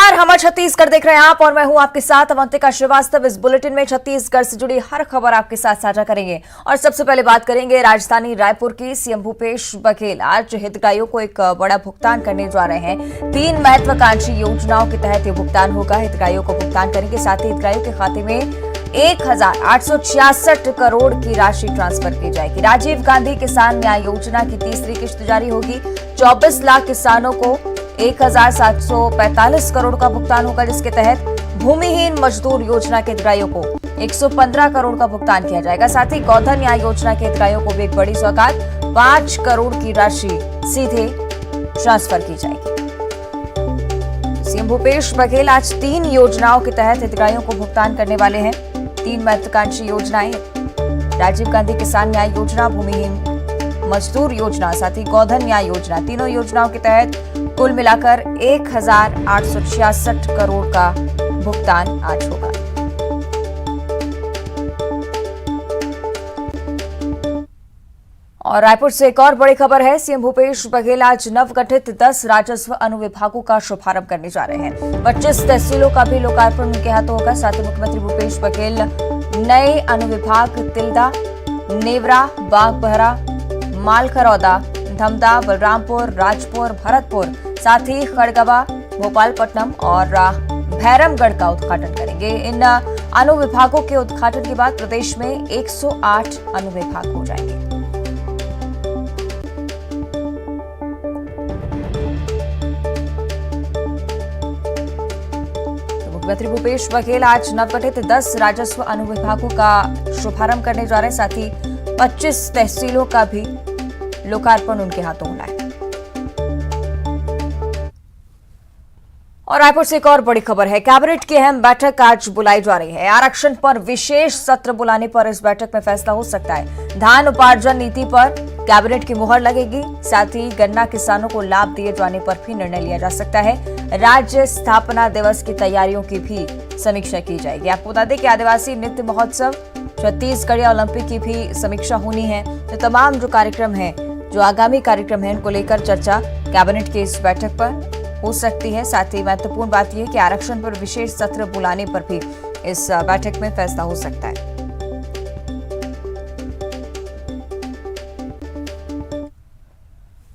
नमस्कार, हम छत्तीसगढ़ देख रहे हैं आप और मैं हूं आपके साथ अवंतिका श्रीवास्तव। इस बुलेटिन में छत्तीसगढ़ से जुड़ी हर खबर आपके साथ साझा करेंगे और सबसे पहले बात करेंगे राजधानी रायपुर की। सीएम भूपेश बघेल आज हितग्राहियों को एक बड़ा भुगतान करने जा रहे हैं। 3 महत्वाकांक्षी योजनाओं के तहत ये भुगतान होगा। हितग्राहियों को भुगतान करेंगे, साथ ही हितग्राहियों के खाते में 1,866 करोड़ की राशि ट्रांसफर की जाएगी। राजीव गांधी किसान न्याय योजना की तीसरी किश्त जारी होगी। 24 लाख किसानों को 1,745 करोड़ का भुगतान होगा, जिसके तहत भूमिहीन मजदूर योजना के हितग्राहियों को 115 करोड़ का भुगतान किया जाएगा। साथ ही गोधन न्याय योजना के हितग्राहियों को भी एक बड़ी सौगात 5 करोड़ की राशि सीधे ट्रांसफर की जाएगी। सीएम भूपेश बघेल आज 3 योजनाओं के तहत हितग्राहियों को भुगतान करने वाले हैं। 3 महत्वाकांक्षी योजनाएं, राजीव गांधी किसान न्याय योजना, भूमिहीन मजदूर योजना, साथ ही गोधन न्याय योजना। तीनों योजनाओं के तहत कुल मिलाकर 1,866 करोड़ का भुगतान आज होगा। और रायपुर से एक और बड़ी खबर है। सीएम भूपेश बघेल आज नवगठित 10 राजस्व अनुविभागों का शुभारंभ करने जा रहे हैं। 25 तहसीलों का भी लोकार्पण उनके हाथों होगा। साथ ही मुख्यमंत्री भूपेश बघेल नए अनुविभाग तिल्दा, नेवरा, बागबहरा, मालखरौदा, धमदा, बलरामपुर, राजपुर, भरतपुर, साथ ही खड़गवा, भोपालपट्टनम और भैरमगढ़ का उद्घाटन करेंगे। इन अनुविभागों के उद्घाटन के बाद प्रदेश में 108 अनुविभाग हो जाएंगे। तो मुख्यमंत्री भूपेश बघेल आज नवगठित 10 राजस्व अनुविभागों का शुभारंभ करने जा रहे हैं। साथ ही 25 तहसीलों का भी लोकार्पण उनके हाथों होना है। और रायपुर से एक और बड़ी खबर है। कैबिनेट की अहम बैठक आज बुलाई जा रही है। आरक्षण पर विशेष सत्र बुलाने पर इस बैठक में फैसला हो सकता है। धान उपार्जन नीति पर कैबिनेट की मुहर लगेगी। साथ ही गन्ना किसानों को लाभ दिए जाने पर भी निर्णय लिया जा सकता है। राज्य स्थापना दिवस की तैयारियों की भी समीक्षा की जाएगी। आपको बता दें कि आदिवासी नृत्य महोत्सव, छत्तीसगढ़ ओलंपिक की भी समीक्षा होनी है। तो तमाम जो कार्यक्रम है, जो आगामी कार्यक्रम है, उनको लेकर चर्चा कैबिनेट की इस बैठक पर हो सकती है। साथ ही महत्वपूर्ण बात यह है कि आरक्षण पर विशेष सत्र बुलाने पर भी इस बैठक में फैसला हो सकता है।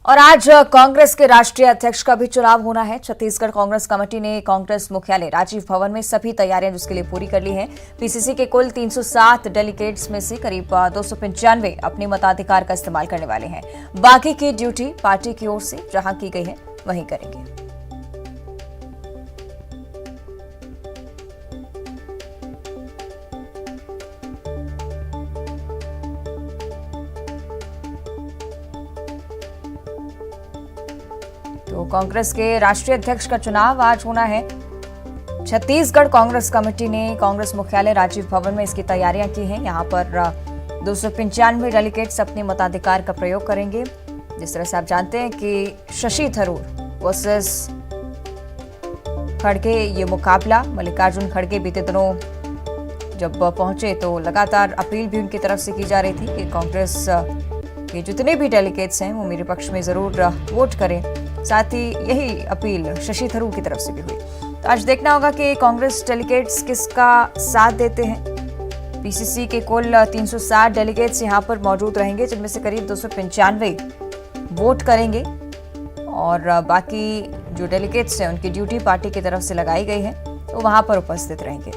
और आज कांग्रेस के राष्ट्रीय अध्यक्ष का भी चुनाव होना है। छत्तीसगढ़ कांग्रेस कमेटी ने कांग्रेस मुख्यालय राजीव भवन में सभी तैयारियां जिसके लिए पूरी कर ली हैं। पीसीसी के कुल 307 डेलीगेट्स में से करीब 295 अपने मताधिकार का इस्तेमाल करने वाले हैं। बाकी की ड्यूटी पार्टी की ओर से जहां की गई है वहीं करेंगे। तो कांग्रेस के राष्ट्रीय अध्यक्ष का चुनाव आज होना है। छत्तीसगढ़ कांग्रेस कमेटी ने कांग्रेस मुख्यालय राजीव भवन में इसकी तैयारियां की हैं। यहां पर 295 डेलीगेट्स अपने मताधिकार का प्रयोग करेंगे। जिस तरह से आप जानते हैं कि शशि थरूर वर्सेस खड़गे ये मुकाबला, मल्लिकार्जुन खड़गे बीते दिनों जब पहुंचे तो लगातार अपील भी उनकी तरफ से की जा रही थी कि कांग्रेस के जितने भी डेलीगेट्स हैं वो मेरे पक्ष में जरूर वोट करें। साथ ही यही अपील शशि थरूर की तरफ से भी हुई। तो आज देखना होगा कि कांग्रेस डेलीगेट्स किसका साथ देते हैं। पीसीसी के कुल 360 डेलीगेट्स यहां पर मौजूद रहेंगे, जिनमें से करीब 295 वोट करेंगे और बाकी जो डेलीगेट्स हैं उनकी ड्यूटी पार्टी की तरफ से लगाई गई है, तो वहां पर उपस्थित रहेंगे।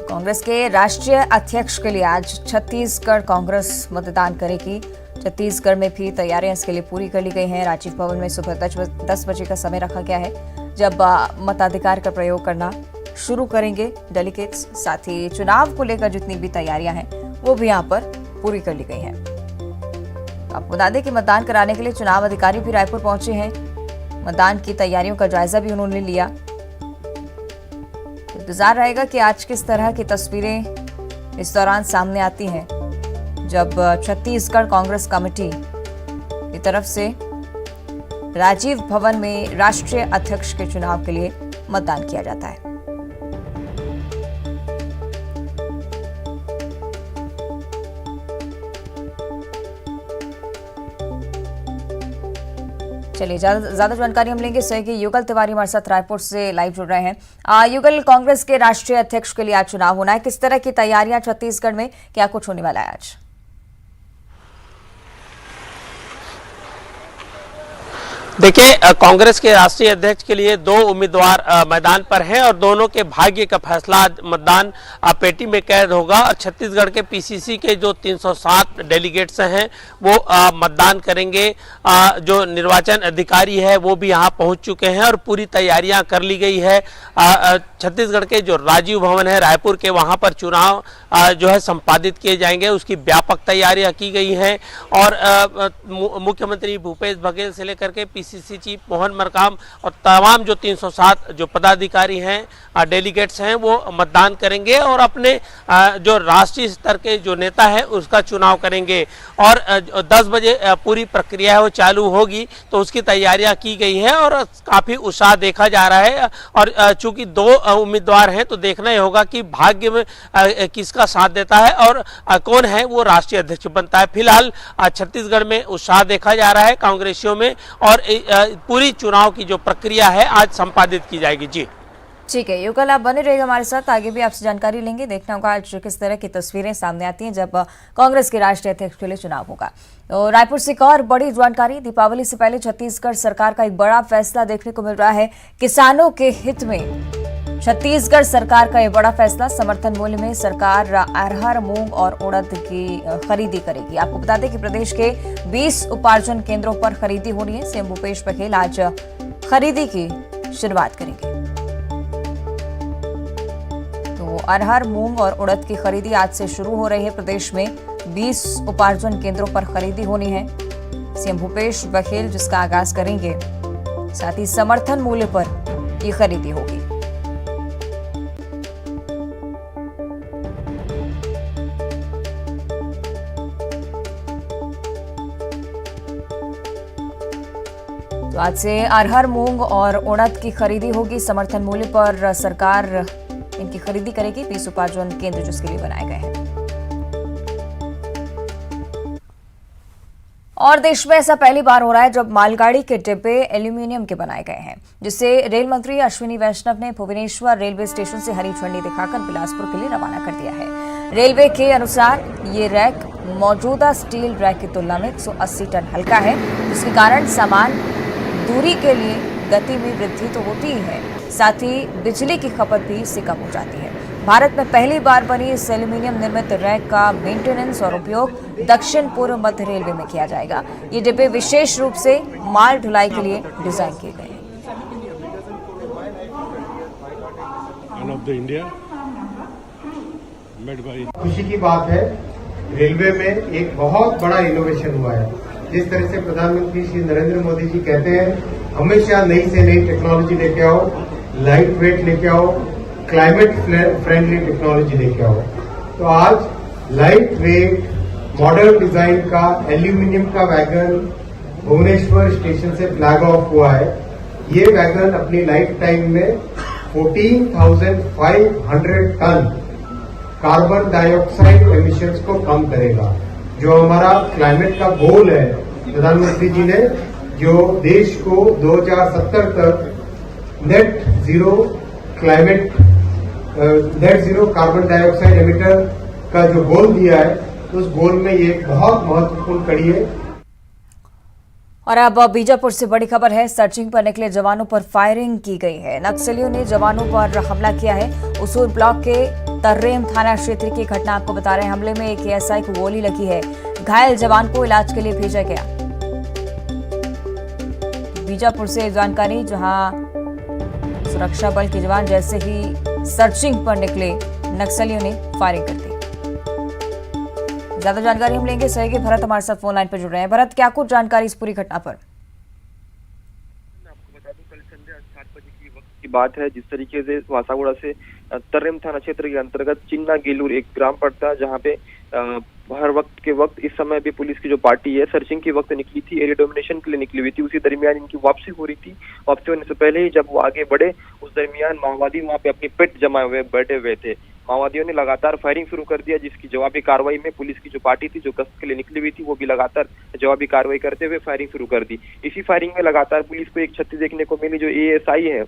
कांग्रेस के राष्ट्रीय अध्यक्ष के लिए आज छत्तीसगढ़ कांग्रेस मतदान करेगी। छत्तीसगढ़ में भी तैयारियां इसके लिए पूरी कर ली गई हैं। राजीव भवन में सुबह 10 बजे का समय रखा गया है जब मताधिकार का प्रयोग करना शुरू करेंगे डेलीगेट्स। साथ ही चुनाव को लेकर जितनी भी तैयारियां हैं वो भी यहां पर पूरी कर ली गई हैं। आपको बता दें कि मतदान कराने के लिए चुनाव अधिकारी भी रायपुर पहुंचे हैं। मतदान की तैयारियों का जायजा भी उन्होंने लिया। इंतजार रहेगा कि आज किस तरह की तस्वीरें इस दौरान सामने आती हैं जब छत्तीसगढ़ कांग्रेस कमेटी की तरफ से राजीव भवन में राष्ट्रीय अध्यक्ष के चुनाव के लिए मतदान किया जाता है। चलिए ज्यादा जानकारी हम लेंगे सहयोगी युगल तिवारी हमारे साथ रायपुर से लाइव जुड़ रहे हैं। युगल, कांग्रेस के राष्ट्रीय अध्यक्ष के लिए आज चुनाव होना है, किस तरह की तैयारियां छत्तीसगढ़ में, क्या कुछ होने वाला है आज? देखिए, कांग्रेस के राष्ट्रीय अध्यक्ष के लिए दो उम्मीदवार मैदान पर हैं और दोनों के भाग्य का फैसला मतदान पेटी में कैद होगा। और छत्तीसगढ़ के पीसीसी के जो 307 डेलीगेट्स हैं वो मतदान करेंगे। जो निर्वाचन अधिकारी है वो भी यहां पहुंच चुके हैं और पूरी तैयारियां कर ली गई है। छत्तीसगढ़ के जो राजीव भवन है रायपुर के, वहां पर चुनाव जो है संपादित किए जाएंगे, उसकी व्यापक तैयारियां की गई हैं। और मुख्यमंत्री भूपेश बघेल से लेकर के पीसीसी चीफ मोहन मरकाम और तमाम जो 307 जो पदाधिकारी हैं, डेलीगेट्स हैं, वो मतदान करेंगे और अपने जो राष्ट्रीय स्तर के जो नेता है उसका चुनाव करेंगे। और 10 बजे पूरी प्रक्रिया है वो चालू होगी, तो उसकी तैयारियां की गई है और काफी उत्साह देखा जा रहा है। और चूंकि दो उम्मीदवार हैं तो देखना ही होगा कि भाग्य में किसका साथ देता है और कौन है वो राष्ट्रीय अध्यक्ष बनता है। फिलहाल छत्तीसगढ़ में उत्साह देखा जा रहा है कांग्रेसियों में और पूरी चुनाव की जो प्रक्रिया है आज संपादित की जाएगी। जी ठीक है युगल, आप बने रहिएगा हमारे साथ, आगे भी आपसे जानकारी लेंगे। देखना होगा आज किस तरह की तस्वीरें सामने आती हैं जब कांग्रेस के राष्ट्रीय अध्यक्ष के लिए चुनाव होगा। तो रायपुर से एक और बड़ी जानकारी, दीपावली से पहले छत्तीसगढ़ सरकार का एक बड़ा फैसला देखने को मिल रहा है किसानों के हित में। छत्तीसगढ़ सरकार का यह बड़ा फैसला, समर्थन मूल्य में सरकार अरहर, मूंग और उड़द की खरीदी करेगी। आपको बता दें कि प्रदेश के 20 उपार्जन केंद्रों पर खरीदी होनी है। सीएम भूपेश बघेल आज खरीदी की शुरुआत करेंगे। तो अरहर, मूंग और उड़द की खरीदी आज से शुरू हो रही है। प्रदेश में 20 उपार्जन केंद्रों पर खरीदी होनी है। सीएम भूपेश बघेल जिसका आगाज करेंगे, साथ ही समर्थन मूल्य पर यह खरीदी होगी। तो आज से अरहर, मूंग और उड़द की खरीदी होगी। समर्थन मूल्य पर सरकार इनकी खरीदी करेगी। 20 उपार्जन केंद्र जिसके लिए बनाए गए हैं। और देश में ऐसा पहली बार हो रहा है जब मालगाड़ी के डिब्बे एल्यूमिनियम के बनाए गए हैं, जिसे रेल मंत्री अश्विनी वैष्णव ने भुवनेश्वर रेलवे स्टेशन से हरी झंडी दिखाकर बिलासपुर के लिए रवाना कर दिया है। रेलवे के अनुसार ये रैक मौजूदा स्टील रैक की तुलना में 180 टन हल्का है, जिसके कारण सामान दूरी के लिए गति में वृद्धि तो होती ही है, साथ ही बिजली की खपत भी इससे कम हो जाती है। भारत में पहली बार बनी इस एल्यूमिनियम निर्मित रैक का मेंटेनेंस और उपयोग दक्षिण पूर्व मध्य रेलवे में किया जाएगा। ये डिब्बे विशेष रूप से माल ढुलाई के लिए डिजाइन किए गए हैं। खुशी की बात है, रेलवे में एक बहुत बड़ा इनोवेशन हुआ है। जिस तरह से प्रधानमंत्री श्री नरेंद्र मोदी जी कहते हैं, हमेशा नई से नई टेक्नोलॉजी लेके आओ, लाइट वेट लेके आओ, क्लाइमेट फ्रेंडली टेक्नोलॉजी लेके आओ। तो आज लाइट वेट मॉडर्न डिजाइन का एल्यूमिनियम का वैगन भुवनेश्वर स्टेशन से फ्लैग ऑफ हुआ है। ये वैगन अपनी लाइफ टाइम में 14,500 टन कार्बन डाइऑक्साइड एमिशंस को कम करेगा। जो हमारा क्लाइमेट का गोल है, प्रधानमंत्री जी ने जो देश को 2070 तक net zero carbon dioxide emitter का जो गोल दिया है, उस गोल में ये एक बहुत महत्वपूर्ण कड़ी है। और अब बीजापुर से बड़ी खबर है, सर्चिंग पर निकले जवानों पर फायरिंग की गई है। नक्सलियों ने जवानों पर हमला किया है। उसूर ब्लॉक के तर्रेम थाना क्षेत्र की घटना आपको बता रहे हैं। हमले में एक एएसआई को गोली लगी है। घायल जवान को इलाज के लिए भेजा गया। बीजापुर से जानकारी, जहां सुरक्षा बल के जवान जैसे ही सर्चिंग पर निकले, नक्सलियों ने फायरिंग कर दी। ज्यादा जानकारी हम लेंगे, सहयोगी भरत हमारे साथ फोन लाइन पर जुड़ रहे हैं। भरत, क्या कुछ जानकारी इस पूरी घटना पर? आपको बता दूं, कल संध्या 7 बजे की वक्त की बात है, जिस तरीके से वासागुड़ा से तर्रेम थाना क्षेत्र के अंतर्गत चिन्ना गेलूर एक ग्राम पड़ता है, जहाँ पे हर वक्त के वक्त इस समय भी पुलिस की जो पार्टी है सर्चिंग के वक्त निकली थी, एरिया डोमिनेशन के लिए निकली हुई थी। उसी दरमियान इनकी वापसी हो रही थी। वापसी होने से पहले ही जब वो आगे बढ़े, उस दरमियान माओवादी वहाँ पे अपनी पिट जमाए हुए बैठे हुए थे। माओवादियों ने लगातार फायरिंग शुरू कर दिया, जिसकी जवाबी कार्रवाई में पुलिस की जो पार्टी थी जो गश्त के लिए निकली हुई थी वो भी लगातार जवाबी कार्रवाई करते हुए फायरिंग शुरू कर दी। इसी फायरिंग में लगातार पुलिस को एक क्षति देखने को मिली। जो एएसआई है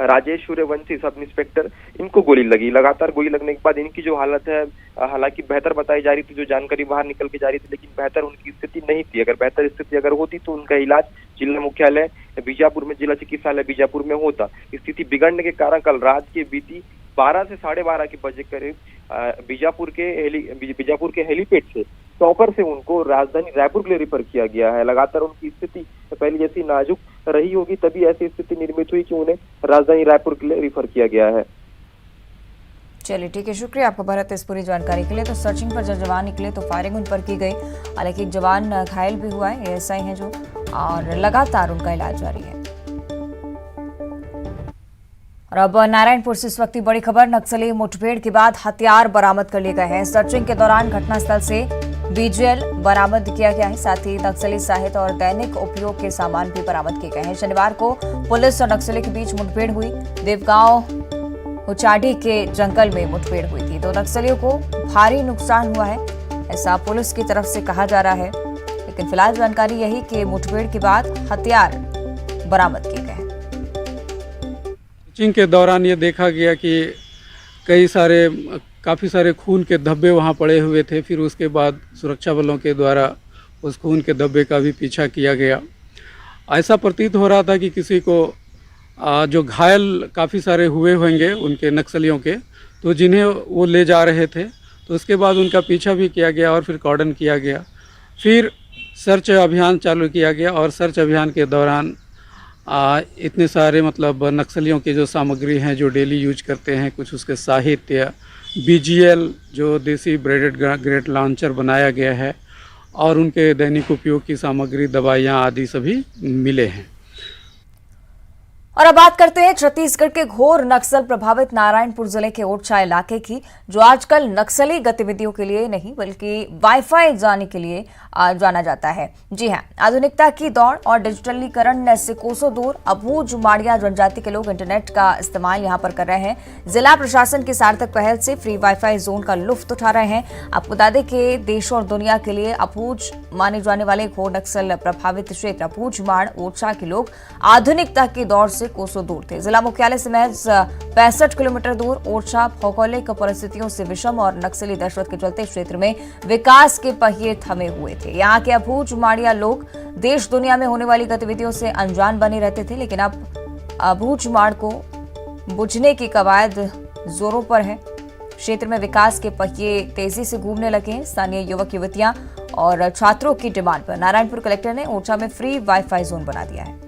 राजेश सूर्यवंशी सब इंस्पेक्टर, इनको गोली लगी। लगातार गोली लगने के बाद इनकी जो हालत है हालांकि बेहतर बताई जा रही थी, जो जानकारी बाहर निकल के जा रही थी, लेकिन बेहतर उनकी स्थिति नहीं थी। अगर बेहतर स्थिति अगर होती तो उनका इलाज जिला मुख्यालय बीजापुर में, जिला चिकित्सालय बीजापुर में होता। स्थिति बिगड़ने के कारण कल रात के बीती 12 से 12:30 के बजे करीब बीजापुर के हेलीपैड से चौपर से उनको राजधानी रायपुर के लिए रिफर किया गया है। लगातार उनकी स्थिति पहले जैसी नाजुक रही होगी, तभी ऐसी स्थिति निर्मित हुई कि उन्हें राजधानी रायपुर के लिए रिफर किया गया है। चलिए ठीक है, शुक्रिया आपका भरत इस पूरी जानकारी के लिए। तो सर्चिंग पर जब जवान निकले तो फायरिंग उन पर की गई, हालांकि एक जवान घायल भी हुआ है, एएसआई हैं जो, और लगातार उनका इलाज जारी है। और अब नारायणपुर से इस वक्त की बड़ी खबर, नक्सली मुठभेड़ के बाद हथियार बरामद कर लिए गए हैं। सर्चिंग के दौरान घटनास्थल से बीजीएल बरामद किया गया है, साथ ही नक्सली साहित्य और दैनिक उपयोग के सामान भी बरामद किए गए हैं। शनिवार को पुलिस और नक्सली के बीच मुठभेड़ हुई। देवगांव उचाडी के जंगल में मुठभेड़ हुई थी, तो नक्सलियों को भारी नुकसान हुआ है, ऐसा पुलिस की तरफ से कहा जा रहा है। लेकिन फिलहाल जानकारी यही कि मुठभेड़ के बाद हथियार बरामद किए गए हैं। सर्चिंग के दौरान ये देखा गया कि काफ़ी सारे खून के धब्बे वहाँ पड़े हुए थे। फिर उसके बाद सुरक्षा बलों के द्वारा उस खून के धब्बे का भी पीछा किया गया। ऐसा प्रतीत हो रहा था कि किसी को जो घायल काफ़ी सारे हुए होंगे उनके नक्सलियों के, तो जिन्हें वो ले जा रहे थे, तो उसके बाद उनका पीछा भी किया गया और फिर कॉर्डन किया गया। फिर सर्च अभियान चालू किया गया और सर्च अभियान के दौरान इतने सारे मतलब नक्सलियों की जो सामग्री हैं जो डेली यूज करते हैं, कुछ उसके साहित्य, बीजीएल जो देसी ब्रेडेड ग्रेट लॉन्चर बनाया गया है, और उनके दैनिक उपयोग की सामग्री, दवाइयाँ आदि सभी मिले हैं। और अब बात करते हैं छत्तीसगढ़ के घोर नक्सल प्रभावित नारायणपुर जिले के ओरछा इलाके की, जो आजकल नक्सली गतिविधियों के लिए नहीं बल्कि वाईफाई जाने के लिए जाना जाता है। जी हां, आधुनिकता की दौड़ और डिजिटलीकरण से कोसों दूर अबूझ माड़िया जनजाति के लोग इंटरनेट का इस्तेमाल यहां पर कर रहे हैं। जिला प्रशासन की सार्थक पहल से फ्री वाईफाई जोन का लुत्फ उठा रहे हैं। आपको बता दें कि देश और दुनिया के लिए अबूझ माने जाने वाले घोर नक्सल प्रभावित क्षेत्र अबूझ माड़ ओरछा के लोग आधुनिकता की दौड़ से कोसों दूर थे। जिला मुख्यालय से महज 65 किलोमीटर दूर ओरछा भौगोलिक परिस्थितियों से विषम और नक्सली दहशत के चलते क्षेत्र में विकास के पहिए थमे हुए थे। यहाँ के अबूझ माड़िया लोग देश दुनिया में होने वाली गतिविधियों से अनजान बने रहते थे, लेकिन अब अबूझ माड़ को बुझने की कवायद जोरों पर है। क्षेत्र में विकास के पहिए तेजी से घूमने लगे हैं। स्थानीय युवक युवतियां और छात्रों की डिमांड पर नारायणपुर कलेक्टर ने ओरछा में फ्री वाईफाई जोन बना दिया है।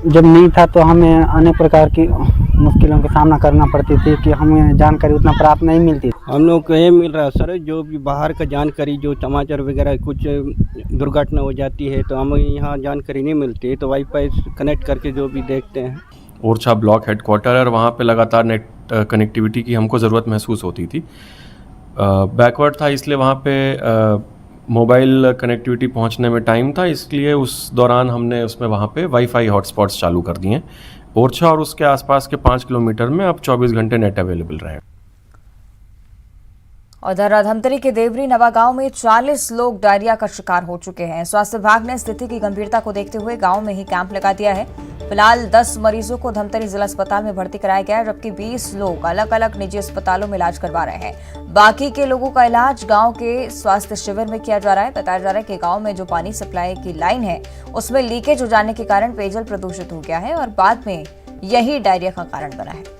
जब नहीं था तो हमें अनेक प्रकार की मुश्किलों का सामना करना पड़ती थी कि हमें जानकारी उतना प्राप्त नहीं मिलती। हम लोग को ये मिल रहा है सर, जो भी बाहर का जानकारी, जो समाचार वगैरह कुछ दुर्घटना हो जाती है तो हमें यहाँ जानकारी नहीं मिलती, तो वाईफाई कनेक्ट करके जो भी देखते हैं। ओरछा ब्लॉक हेडक्वार्टर है और वहाँ पे लगातार नेट कनेक्टिविटी की हमको ज़रूरत महसूस होती थी। बैकवर्ड था, इसलिए वहाँ पे मोबाइल कनेक्टिविटी पहुंचने में टाइम था, इसलिए उस दौरान हमने उसमें वहाँ पे वाईफाई हॉटस्पॉट्स चालू कर दिए। ओरछा और उसके आसपास के 5 किलोमीटर में अब 24 घंटे नेट अवेलेबल रहे। उधर धमतरी के देवरी नवा गांव में 40 लोग डायरिया का शिकार हो चुके हैं। स्वास्थ्य विभाग ने स्थिति की गंभीरता को देखते हुए गांव में ही कैंप लगा दिया है। फिलहाल 10 मरीजों को धमतरी जिला अस्पताल में भर्ती कराया गया है, जबकि 20 लोग अलग अलग निजी अस्पतालों में इलाज करवा रहे हैं। बाकी के लोगों का इलाज गांव के स्वास्थ्य शिविर में किया जा रहा है। बताया जा रहा है कि गांव में जो पानी सप्लाई की लाइन है उसमें लीकेज हो जाने के कारण पेयजल प्रदूषित हो गया है और बाद में यही डायरिया का कारण बना है।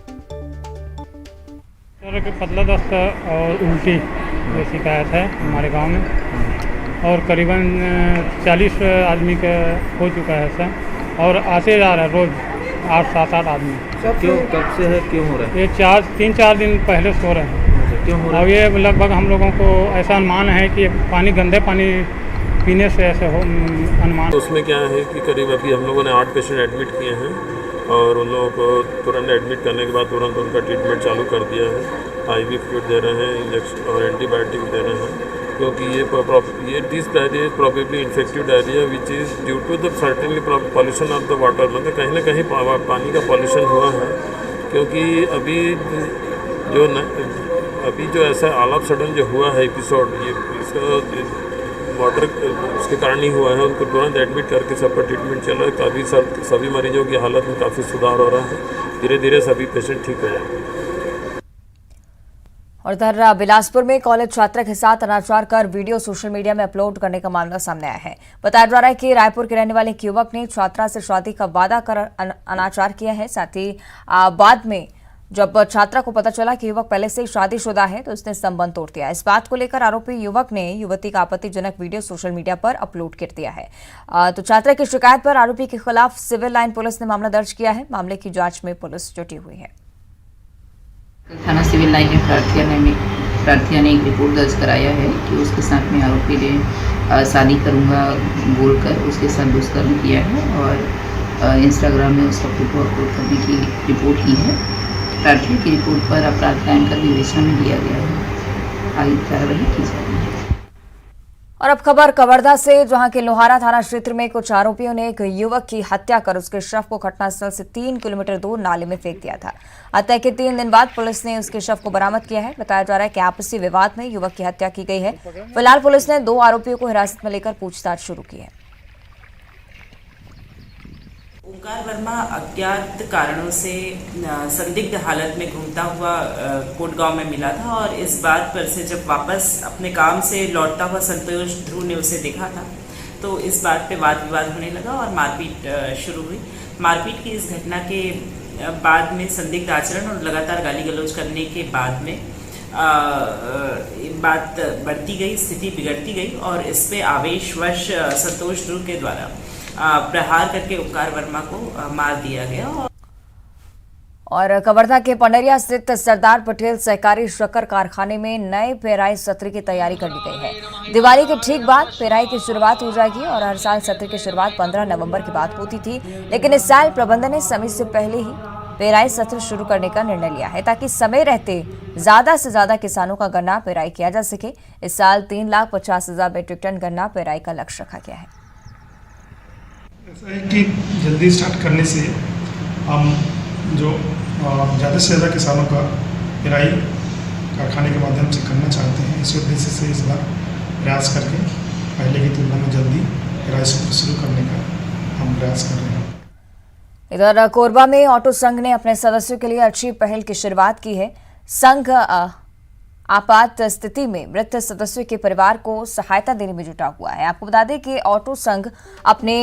पतला दस्त और उल्टी की शिकायत है हमारे गांव में, और करीबन 40 आदमी का हो चुका है सर, और आते जा रहा है रोज 8-7 आदमी। क्यों, कब से है, क्यों हो रहा है? ये 3-4 दिन पहले से हो रहे हैं। क्यों हो रहा है? और ये लगभग हम लोगों को ऐसा अनुमान है कि पानी, गंदे पानी पीने से ऐसे हो अनुमान। उसमें क्या है कि करीब अभी हम लोगों ने 8 पेशेंट एडमिट किए हैं और उन लोगों को तुरंत एडमिट करने के बाद तुरंत उनका ट्रीटमेंट चालू कर दिया है। IV फ्लूइड दे रहे हैं, इंजेक्शन और एंटीबायोटिक दे रहे हैं, क्योंकि ये this diarrhoea is probably infective diarrhoea which is due to the certainly pollution of the water. मतलब कहीं ना कहीं पानी का पॉल्यूशन हुआ है क्योंकि अभी जो ऐसा ऑल ऑफ सडन जो हुआ है एपिसोड, ये इसका मर्डर उसके कारण ही हुआ है। उनको तुरंत एडमिट करके सबका ट्रीटमेंट चल रहा है। काफ़ी सभी मरीजों की हालत में काफ़ी सुधार हो रहा है। धीरे धीरे सभी पेशेंट ठीक हो जाएंगे। और इधर बिलासपुर में कॉलेज छात्रा के साथ अनाचार कर वीडियो सोशल मीडिया में अपलोड करने का मामला सामने आया है। बताया जा रहा है कि रायपुर के रहने वाले एक युवक ने छात्रा से शादी का वादा कर अनाचार किया है। साथ ही बाद में जब छात्रा को पता चला कि युवक पहले से ही शादीशुदा है तो उसने संबंध तोड़ दिया। इस बात को लेकर आरोपी युवक ने युवती का आपत्तिजनक वीडियो सोशल मीडिया पर अपलोड कर दिया है। तो छात्रा की शिकायत पर आरोपी के खिलाफ सिविल लाइन पुलिस ने मामला दर्ज किया है। मामले की जांच में पुलिस जुटी हुई है। थाना सिविल लाइन में प्रार्थिया ने एक रिपोर्ट दर्ज कराया है कि उसके साथ में आरोपी ने शादी करूंगा बोलकर उसके साथ दुष्कर्म किया है और इंस्टाग्राम में उसका फोटो अपलोड करने की रिपोर्ट की है। प्रार्थिया की रिपोर्ट पर अपराध कायम कर विवेचना में लिया गया है। आगे कार्रवाई की जा रही है। और अब खबर कवर्धा से, जहां के लोहारा थाना क्षेत्र में कुछ आरोपियों ने एक युवक की हत्या कर उसके शव को घटनास्थल से 3 किलोमीटर दूर नाले में फेंक दिया था। हत्या के 3 दिन बाद पुलिस ने उसके शव को बरामद किया है। बताया जा रहा है कि आपसी विवाद में युवक की हत्या की गई है। फिलहाल पुलिस ने 2 आरोपियों को हिरासत में लेकर पूछताछ शुरू की है। ओंकार वर्मा अज्ञात कारणों से संदिग्ध हालत में घूमता हुआ कोटगांव में मिला था और इस बात पर से जब वापस अपने काम से लौटता हुआ संतोष ध्रुव ने उसे देखा था तो इस बात पे वाद विवाद होने लगा और मारपीट शुरू हुई। मारपीट की इस घटना के बाद में संदिग्ध आचरण और लगातार गाली गलौज करने के बाद में बात बढ़ती गई, स्थिति बिगड़ती गई और इस पे आवेशवश संतोष ध्रुव के द्वारा प्रहार करके ओंकार वर्मा को मार दिया गया। और कवर्धा के पंडरिया स्थित सरदार पटेल सहकारी शक्कर कारखाने में नए पेराई सत्र की तैयारी कर ली गई है। दिवाली के ठीक बाद पेराई की शुरुआत हो जाएगी और हर साल सत्र की शुरुआत 15 नवंबर की बात होती थी, लेकिन इस साल प्रबंधन ने समय से पहले ही पेराई सत्र शुरू करने का निर्णय लिया है ताकि समय रहते ज्यादा से ज्यादा किसानों का गन्ना पेराई किया जा सके। इस साल 3,50,000 मीट्रिक टन गन्ना पेराई का लक्ष्य रखा गया है। ऐसा है कि जल्दी स्टार्ट करने से हम जो ज़्यादा से ज़्यादा किसानों का पेराई कारखाने के माध्यम से करना चाहते हैं। इस उद्देश्य से इस बार प्रयास करके पहले की तुलना में जल्दी पेराई सत्र शुरू करने का हम प्रयास कर रहे हैं। इधर कोरबा में ऑटो संघ ने अपने सदस्यों के लिए अच्छी पहल की शुरुआत की है। संघ आपात स्थिति में मृत सदस्यों के परिवार को सहायता देने में जुटा हुआ है। आपको बता दें कि ऑटो संघ अपने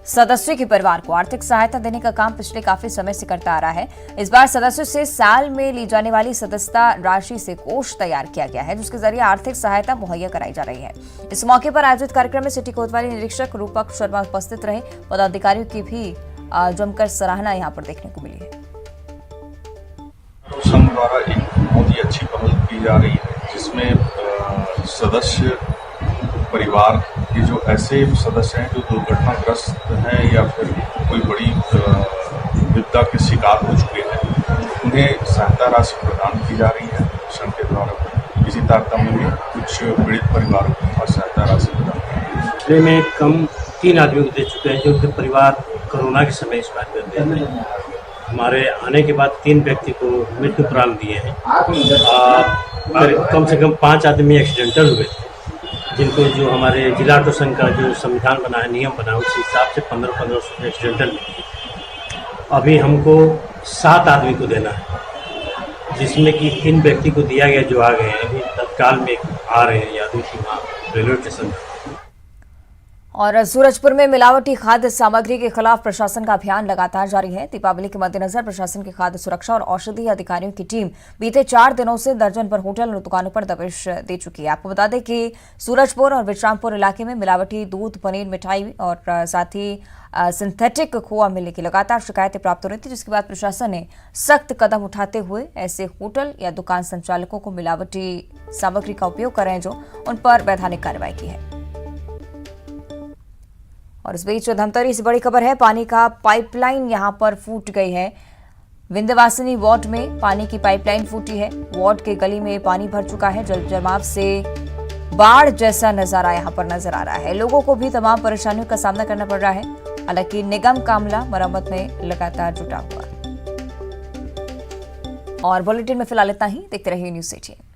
सदस्यों के परिवार को आर्थिक सहायता देने का काम पिछले काफी समय से करता आ रहा है। इस बार सदस्यों से साल में ली जाने वाली सदस्यता राशि से कोष तैयार किया गया है, जिसके जरिए आर्थिक सहायता मुहैया कराई जा रही है। इस मौके पर आयोजित कार्यक्रम में सिटी कोतवाली निरीक्षक रूपक शर्मा उपस्थित रहे। पदाधिकारियों की भी जमकर सराहना यहाँ पर देखने को मिली है। संघ द्वारा एक बहुत ही अच्छी पहल की जा रही है, जिसमें सदस्य परिवार के जो ऐसे सदस्य हैं जो दुर्घटनाग्रस्त हैं या फिर कोई बड़ी विपदा के शिकार हो चुके हैं, उन्हें सहायता राशि प्रदान की जा रही है संघ के द्वारा। इसी तारतम्य में कुछ पीड़ित परिवारों को सहायता राशि प्रदान की है। जिले में कम 3 आदमियों को दे चुके हैं, जो उनके परिवार कोरोना के समय इस बात करते हैं। हमारे आने के बाद 3 व्यक्ति को मृत्यु प्राण दिए हैं। कम से कम 5 आदमी एक्सीडेंटल हुए थे, जिनको जो हमारे जिला ऑटो संघ का जो संविधान बना है, नियम बना है, उस हिसाब से 1500 एक्सीडेंटल मिले। अभी हमको 7 आदमी को देना है, जिसमें कि 3 व्यक्ति को दिया गया जो आ गए हैं, अभी तत्काल में आ रहे हैं यादव की वहाँ रेलवे स्टेशन। और सूरजपुर में मिलावटी खाद्य सामग्री के खिलाफ प्रशासन का अभियान लगातार जारी है। दीपावली के मद्देनजर प्रशासन की खाद्य सुरक्षा और औषधि अधिकारियों की टीम बीते 4 दिनों से दर्जन पर होटल और दुकानों पर दबिश दे चुकी है। आपको बता दें कि सूरजपुर और विश्रामपुर इलाके में मिलावटी दूध, पनीर, मिठाई और साथ ही सिंथेटिक खोआ मिलने की लगातार शिकायतें प्राप्त हो रही थी, जिसके बाद प्रशासन ने सख्त कदम उठाते हुए ऐसे होटल या दुकान संचालकों को मिलावटी सामग्री का उपयोग कर रहे हैं जो उन पर वैधानिक कार्रवाई की है। और इस बीच धमतरी से बड़ी खबर है, पानी का पाइपलाइन यहां पर फूट गई है। विंध्यवासिनी वार्ड में पानी की पाइपलाइन फूटी है। वार्ड के गली में पानी भर चुका है। जल जमाव से बाढ़ जैसा नजारा यहां पर नजर आ रहा है। लोगों को भी तमाम परेशानियों का सामना करना पड़ रहा है। हालांकि निगम का अमला मरम्मत में लगातार जुटा हुआ है। और बुलेटिन में फिलहाल इतना ही। देखते रहिए न्यूज़ 18।